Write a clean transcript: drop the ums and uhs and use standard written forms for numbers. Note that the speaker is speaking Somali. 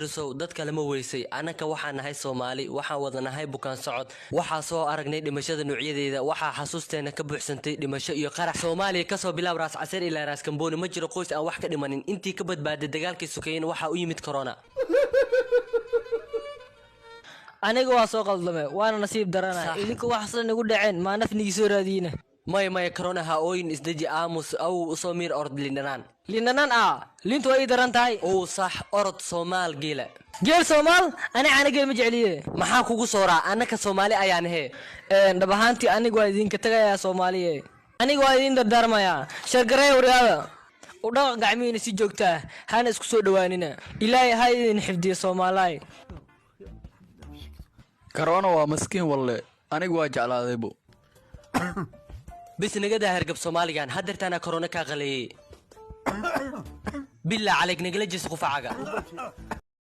Rusow dadka lama weysay anaka waxaan nahay Soomaali waxaan wadanahay bukaan socod waxa soo aragnay dhimashada nuucyadeeda waxa xasuusteena ka buuxsantay dhimasho iyo qarax Soomaaliya ka soo bilaab raas casir ilaa raas Kambooni ma jiro qoys aan wax ka dhimanin intii ka badbaaday dagaalkii sukeeyeen waxa u yimid corona aniga waa soo qaldamay waana nasiib darana idinku wax san igu dhaceen ma nafnigi soo raadiina may corona ha ooyin isdaji aamus aw soo miir ord lindanan lintu way daran tahay oo sax orod Soomaal geela geel Soomaal ana geel ma jecliye maxaa kugu sooraa anaka Soomaali ayaan he dhab ahaantii aniga waa idinka tagayaa Soomaaliye aniga waa idin dardaarmaya shargaray wariyaada u dhaq gacmiina si joogta hana isku soo dhawaanina ilaahay ha idin xifdiyo Soomaaliye corona waa maskiin walle aniga waa jeclaadaybo بس نقدها هرقب صوماليان هدرت أنا كورونا كغلي بالله عليك نقلج سقف عقا